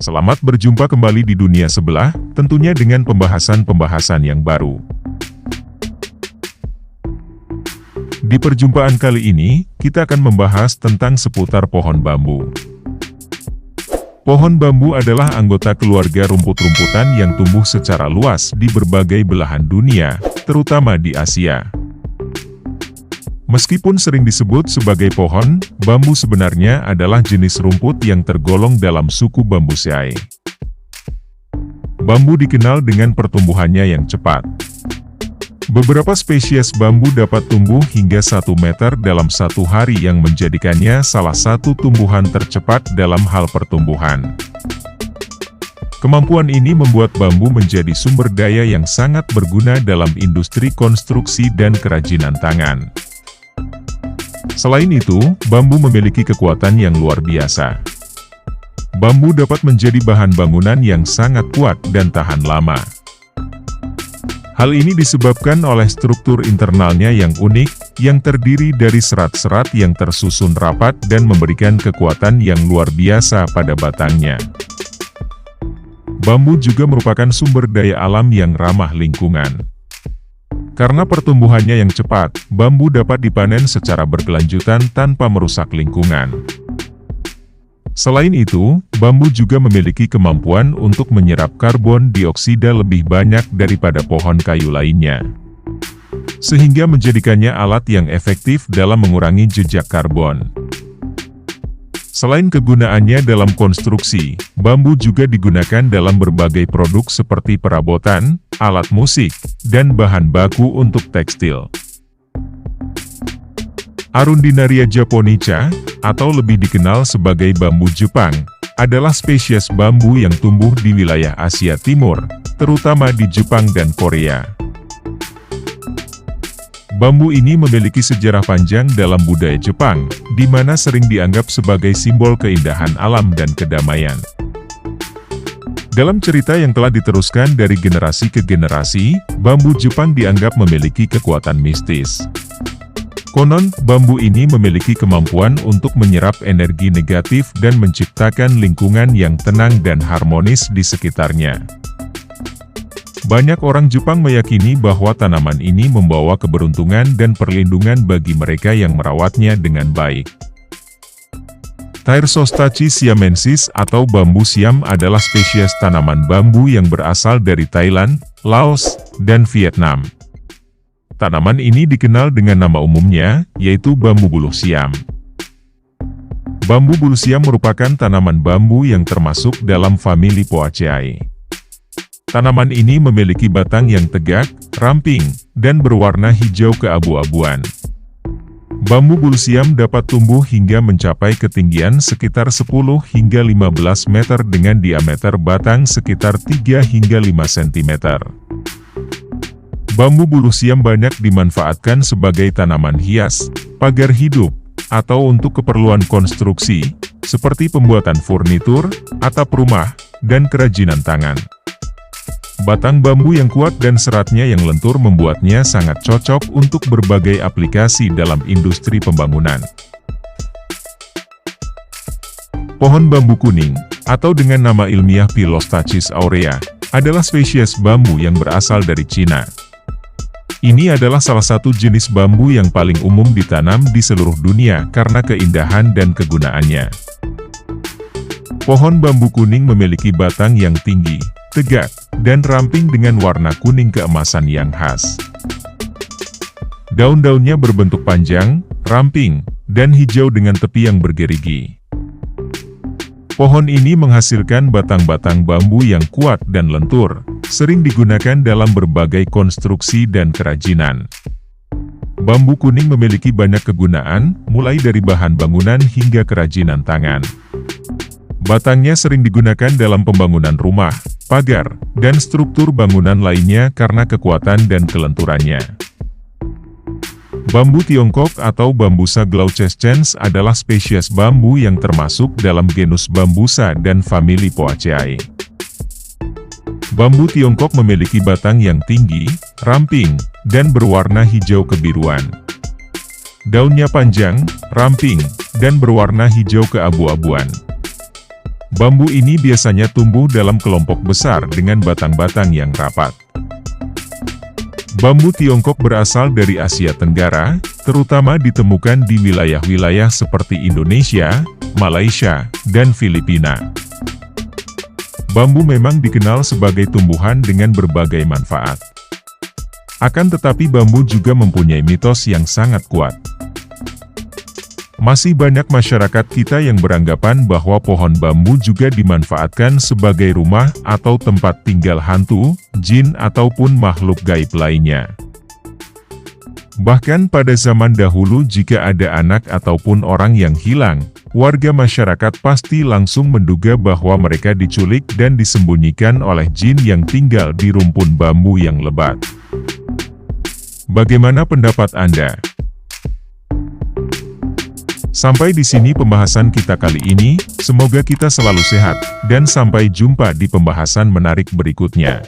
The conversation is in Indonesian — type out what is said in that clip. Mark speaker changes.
Speaker 1: Selamat berjumpa kembali di dunia sebelah, tentunya dengan pembahasan-pembahasan yang baru. Di perjumpaan kali ini, kita akan membahas tentang seputar pohon bambu. Pohon bambu adalah anggota keluarga rumput-rumputan yang tumbuh secara luas di berbagai belahan dunia, terutama di Asia. Meskipun sering disebut sebagai pohon, bambu sebenarnya adalah jenis rumput yang tergolong dalam suku Bambusaceae. Bambu dikenal dengan pertumbuhannya yang cepat. Beberapa spesies bambu dapat tumbuh hingga 1 meter dalam 1 hari yang menjadikannya salah satu tumbuhan tercepat dalam hal pertumbuhan. Kemampuan ini membuat bambu menjadi sumber daya yang sangat berguna dalam industri konstruksi dan kerajinan tangan. Selain itu, bambu memiliki kekuatan yang luar biasa. Bambu dapat menjadi bahan bangunan yang sangat kuat dan tahan lama. Hal ini disebabkan oleh struktur internalnya yang unik, yang terdiri dari serat-serat yang tersusun rapat dan memberikan kekuatan yang luar biasa pada batangnya. Bambu juga merupakan sumber daya alam yang ramah lingkungan. Karena pertumbuhannya yang cepat, bambu dapat dipanen secara berkelanjutan tanpa merusak lingkungan. Selain itu, bambu juga memiliki kemampuan untuk menyerap karbon dioksida lebih banyak daripada pohon kayu lainnya, sehingga menjadikannya alat yang efektif dalam mengurangi jejak karbon. Selain kegunaannya dalam konstruksi, bambu juga digunakan dalam berbagai produk seperti perabotan, alat musik, dan bahan baku untuk tekstil. Arundinaria japonica, atau lebih dikenal sebagai bambu Jepang, adalah spesies bambu yang tumbuh di wilayah Asia Timur, terutama di Jepang dan Korea. Bambu ini memiliki sejarah panjang dalam budaya Jepang, di mana sering dianggap sebagai simbol keindahan alam dan kedamaian. Dalam cerita yang telah diteruskan dari generasi ke generasi, bambu Jepang dianggap memiliki kekuatan mistis. Konon, bambu ini memiliki kemampuan untuk menyerap energi negatif dan menciptakan lingkungan yang tenang dan harmonis di sekitarnya. Banyak orang Jepang meyakini bahwa tanaman ini membawa keberuntungan dan perlindungan bagi mereka yang merawatnya dengan baik. Thyrsostachi siamensis atau bambu siam adalah spesies tanaman bambu yang berasal dari Thailand, Laos, dan Vietnam. Tanaman ini dikenal dengan nama umumnya, yaitu bambu buluh siam. Bambu buluh siam merupakan tanaman bambu yang termasuk dalam famili Poaceae. Tanaman ini memiliki batang yang tegak, ramping, dan berwarna hijau keabu-abuan. Bambu buluh siam dapat tumbuh hingga mencapai ketinggian sekitar 10 hingga 15 meter dengan diameter batang sekitar 3 hingga 5 cm. Bambu buluh siam banyak dimanfaatkan sebagai tanaman hias, pagar hidup, atau untuk keperluan konstruksi, seperti pembuatan furnitur, atap rumah, dan kerajinan tangan. Batang bambu yang kuat dan seratnya yang lentur membuatnya sangat cocok untuk berbagai aplikasi dalam industri pembangunan. Pohon bambu kuning, atau dengan nama ilmiah Philostachys aurea, adalah spesies bambu yang berasal dari Cina. Ini adalah salah satu jenis bambu yang paling umum ditanam di seluruh dunia karena keindahan dan kegunaannya. Pohon bambu kuning memiliki batang yang tinggi, tegak, dan ramping dengan warna kuning keemasan yang khas. Daun-daunnya berbentuk panjang, ramping, dan hijau dengan tepi yang bergerigi. Pohon ini menghasilkan batang-batang bambu yang kuat dan lentur, sering digunakan dalam berbagai konstruksi dan kerajinan. Bambu kuning memiliki banyak kegunaan, mulai dari bahan bangunan hingga kerajinan tangan. Batangnya sering digunakan dalam pembangunan rumah, pagar, dan struktur bangunan lainnya karena kekuatan dan kelenturannya. Bambu Tiongkok atau Bambusa glaucescens adalah spesies bambu yang termasuk dalam genus Bambusa dan famili Poaceae. Bambu Tiongkok memiliki batang yang tinggi, ramping, dan berwarna hijau kebiruan. Daunnya panjang, ramping, dan berwarna hijau keabu-abuan. Bambu ini biasanya tumbuh dalam kelompok besar dengan batang-batang yang rapat. Bambu Tiongkok berasal dari Asia Tenggara, terutama ditemukan di wilayah-wilayah seperti Indonesia, Malaysia, dan Filipina. Bambu memang dikenal sebagai tumbuhan dengan berbagai manfaat. Akan tetapi bambu juga mempunyai mitos yang sangat kuat. Masih banyak masyarakat kita yang beranggapan bahwa pohon bambu juga dimanfaatkan sebagai rumah atau tempat tinggal hantu, jin ataupun makhluk gaib lainnya. Bahkan pada zaman dahulu jika ada anak ataupun orang yang hilang, warga masyarakat pasti langsung menduga bahwa mereka diculik dan disembunyikan oleh jin yang tinggal di rumpun bambu yang lebat. Bagaimana pendapat Anda? Sampai di sini pembahasan kita kali ini, semoga kita selalu sehat, dan sampai jumpa di pembahasan menarik berikutnya.